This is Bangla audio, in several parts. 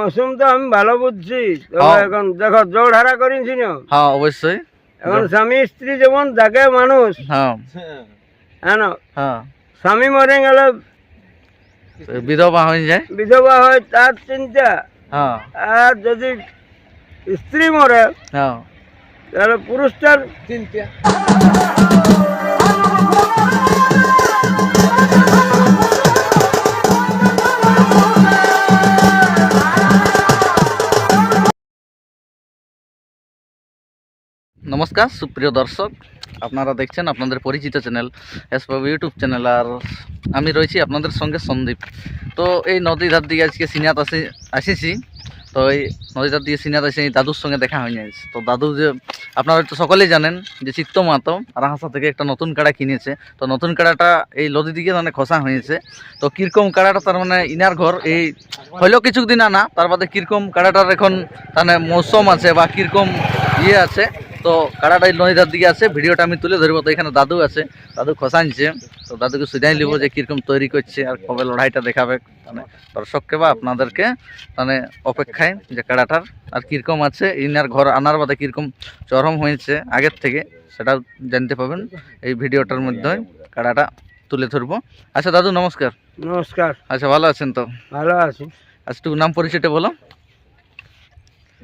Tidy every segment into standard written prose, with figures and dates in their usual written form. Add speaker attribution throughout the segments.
Speaker 1: মৌসুম তো আমি ভালো বুঝছি, তবে এখন দেখো জোড়হারা করেছি না।
Speaker 2: হ্যাঁ অবশ্যই।
Speaker 1: এখন স্বামী স্ত্রী যেমন থাকে মানুষ,
Speaker 2: হ্যাঁ
Speaker 1: হ্যাঁ না,
Speaker 2: হ্যাঁ
Speaker 1: স্বামী মরে গেলে
Speaker 2: বিধবা হয়ে যায়।
Speaker 1: বিধবা হয় তার চিন্তা,
Speaker 2: হ্যাঁ
Speaker 1: আর যদি স্ত্রী মরে
Speaker 2: হ্যাঁ
Speaker 1: তাহলে পুরুষটার চিন্তা।
Speaker 2: নমস্কার সুপ্রিয় দর্শক, আপনারা দেখছেন আপনাদের পরিচিত চ্যানেল এসবাবু ইউটিউব চ্যানেল, আর আমি রয়েছি আপনাদের সঙ্গে সন্দীপ। তো এই নদীর ধার দিয়ে আজকে সিনাত আসেছি। তো এই নদীর ধার দিয়ে সিনাত এসে দাদুর সঙ্গে দেখা হয়ে গেছে। তো দাদু যে আপনারা তো সকলেই জানেন যে চিত্ত মাতো রাহাসা থেকে একটা নতুন কাড়া কিনেছে। তো নতুন কাড়াটা এই নদী দিকে মানে খসা হয়েছে। তো কীরকম কাড়াটা তার মানে ইনার ঘর এই হলেও কিছুদিন আনা, তার বাদে কীরকম কাড়াটার এখন মানে মৌসুম আছে বা কীরকম ইয়ে আছে। তো কাড়াটা নদীর দিকে আছে, ভিডিওটা আমি তুলে ধরবো। তো এখানে দাদু আছে, দাদু খসানছে। তো দাদুকে সুজাই নিব যে কীরকম তৈরি করছে আর কবে লড়াইটা দেখাবে মানে দর্শককে বা আপনাদেরকে মানে অপেক্ষায় যে কাড়াটার আর কীরকম আছে, ইনার ঘর আনার বাদে কীরকম চরম হয়েছে আগের থেকে সেটা জানতে পাবেন এই ভিডিওটার মধ্যে। কাড়াটা তুলে ধরবো। আচ্ছা দাদু নমস্কার।
Speaker 1: নমস্কার।
Speaker 2: আচ্ছা ভালো আছেন? তো
Speaker 1: ভালো আছি।
Speaker 2: আচ্ছা একটু নাম পরিচয়টা বলো।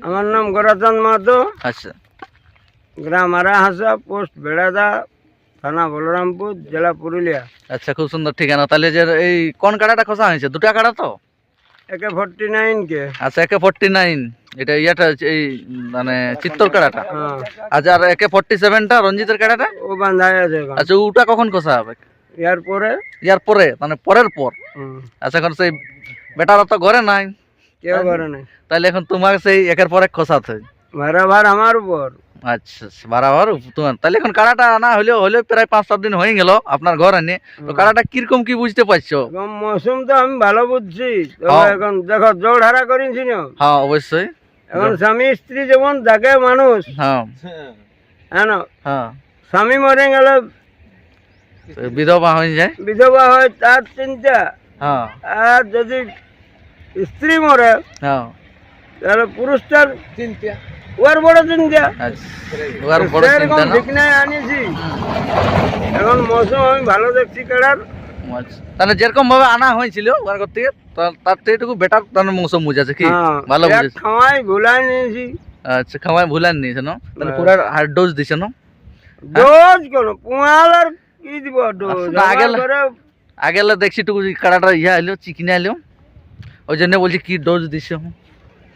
Speaker 1: আমার নাম গোরাচাঁদ মাহাতো,
Speaker 2: আচ্ছা
Speaker 1: গ্রাম আরাহাসা, পোস্ট বেড়াদা, থানা বলরামপুর, জেলা পুরুলিয়া।
Speaker 2: আচ্ছা খুব সুন্দর ঠিকানা। তাহলে যে এই কোন কাড়াটা খসা হয়েছে? দুটা কাড়া তো?
Speaker 1: একে 49 কে।
Speaker 2: আচ্ছা একে 49 এটা ইয়াটা এই মানে চিত্তর কাড়াটা।
Speaker 1: হ্যাঁ,
Speaker 2: আচ্ছা আর একে 47টা রঞ্জিতের কাড়াটা?
Speaker 1: ও বাঁধাই আছে এখন।
Speaker 2: আচ্ছা ওটা কখন খসা হবে?
Speaker 1: ইয়ার পরে।
Speaker 2: ইয়ার পরে মানে পরের পর। আচ্ছা এখন সেই বেটারা তো ঘরে নাই,
Speaker 1: কেউ করে নাই,
Speaker 2: তাহলে এখন তোমাকে সেই একের পর এক খসাতে
Speaker 1: ভাড়াভার আমার উপর।
Speaker 2: আচ্ছা বারাবার তোমার। তাহলে এখন কাড়াটা আনা হলেও প্রায় 5-7 দিন হয়ে গেল আপনার ঘর আনে। তো কাড়াটা কিরকম কি বুঝতে পারছো?
Speaker 1: এখন মৌসুম তো আমি ভালো বুঝছি, তবে এখন দেখো জোড়হারা করেছি না।
Speaker 2: হ্যাঁ অবশ্যই।
Speaker 1: এখন স্বামী স্ত্রী যেমন থাকে মানুষ,
Speaker 2: হ্যাঁ
Speaker 1: হ্যাঁ না,
Speaker 2: হ্যাঁ
Speaker 1: স্বামী মরে গেলে
Speaker 2: বিধবা হয়ে যায়।
Speaker 1: বিধবা হয় তার চিন্তা,
Speaker 2: হ্যাঁ
Speaker 1: আর যদি স্ত্রী মরে
Speaker 2: হ্যাঁ
Speaker 1: তাহলে পুরুষটার চিন্তা, ওর বড় চিন্তা।
Speaker 2: আচ্ছা ওর বড়
Speaker 1: সেরকম
Speaker 2: চিন্তা না?
Speaker 1: ঠিক নাই আনিছি। এখন মৌসুম আমি ভালো দেখছি কাড়ার।
Speaker 2: আচ্ছা তাহলে যেরকম ভাবে আনা হয়েছিল ওর ঘর থেকে তার থেকে একটু বেটার তার মৌসুম বুঝেছে কি?
Speaker 1: হ্যাঁ,
Speaker 2: ভালো
Speaker 1: এক
Speaker 2: বুঝেছে।
Speaker 1: খাওয়াই ভুলাই নিয়েছি।
Speaker 2: আচ্ছা খাওয়াই ভুলান নিয়েছে না? তাহলে পুরো হার্ড ডোজ দিছে না?
Speaker 1: ডোজ কোন পুয়াল আর কি দিব ডোজ?
Speaker 2: আগে দেখছি টুকু কাড়াটা ইয়া এলো চিকিনা এলো, ওই জন্য বলছি কি ডোজ দিছে।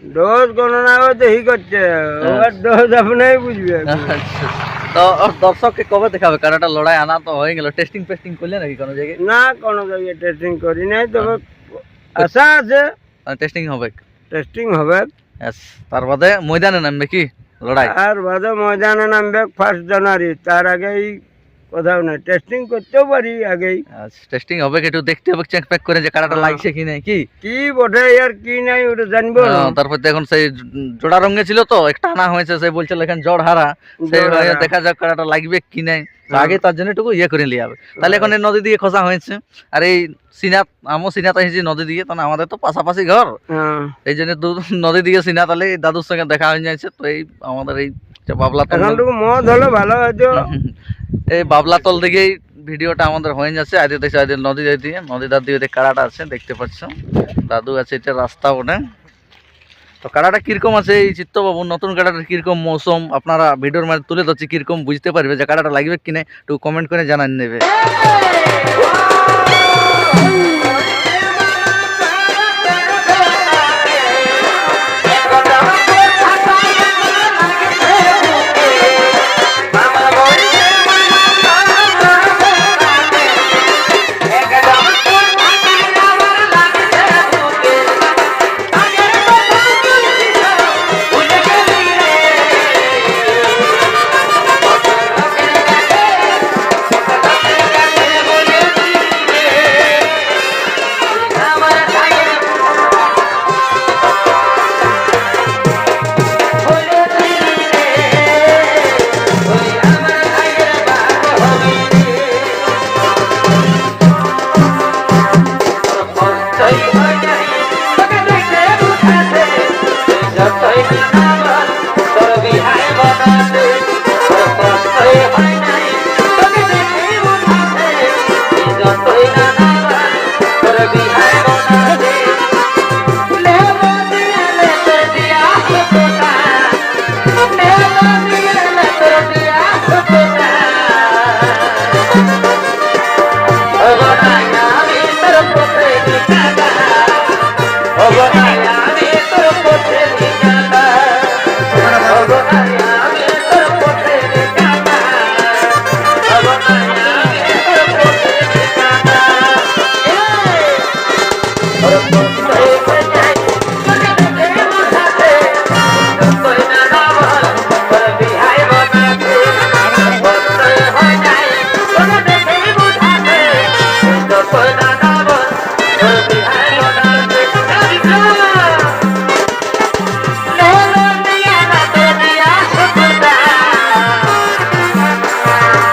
Speaker 1: ডোজ কোন না, ও দেখি করছে, ওর ডোজ আপনাই বুঝবে।
Speaker 2: আচ্ছা তো দর্শককে কবে দেখাবে কাড়াটা লড়াই? আনা তো হয়ে গেল, টেস্টিং ফেস্টিং করলে নাকি কোনো জায়গায়?
Speaker 1: না, কোনো জায়গায় টেস্টিং করি নাই, তবে আশা আছে
Speaker 2: টেস্টিং হবে।
Speaker 1: টেস্টিং হবে।
Speaker 2: তার বাদে ময়দানে নামবে কি লড়াই?
Speaker 1: আর বাদে ময়দানে নামবে 1 জানুয়ারি, তার আগেই কোথাও নাই। টেস্টিং করতেও পারি আগেই।
Speaker 2: আচ্ছা টেস্টিং হবে, একটু দেখতে হবে চেক প্যাক করে যে কাড়াটা লাগছে কি নাই, কি
Speaker 1: কি বটে আর কি নাই ওটা জানবো না।
Speaker 2: তারপর এখন সেই জোড়া রঙে ছিল তো একটা আনা হয়েছে, সেই বলছিল এখন জড় হারা, সেই দেখা যাক কাড়াটা লাগবে কি নাই। আগে তার জন্য একটু ইয়ে করে নিয়ে যাবে। তাহলে এখন এই নদী দিয়ে খসা হয়েছে, আর এই সিনাত আমও সিনাত এসেছি নদী দিয়ে, তাহলে আমাদের তো পাশাপাশি ঘর, এই জন্য নদী দিয়ে সিনাত। তাহলে দাদুর সঙ্গে দেখা হয়ে যাচ্ছে। তো এই আমাদের এই বাবলা
Speaker 1: এখানটুকু মদ হলে ভালো হয়তো।
Speaker 2: এই বাবলাতল দিকেই ভিডিওটা আমাদের হয়ে যাচ্ছে। আজ দেখছি আজ নদী দিয়ে নদীটার দিকে কাড়াটা আছে দেখতে পাচ্ছ, দাদু আছে, এটা রাস্তা ওটা। তো কাড়াটা কিরকম আছে এই চিত্তবাবু নতুন কাড়াটার কিরকম মৌসুম আপনারা ভিডিওর মাঝে তুলে ধরছি, কিরকম বুঝতে পারবে যে কাড়াটা লাগবে কিনা একটু কমেন্ট করে জানান নেবে।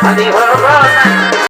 Speaker 3: আদি ভগবান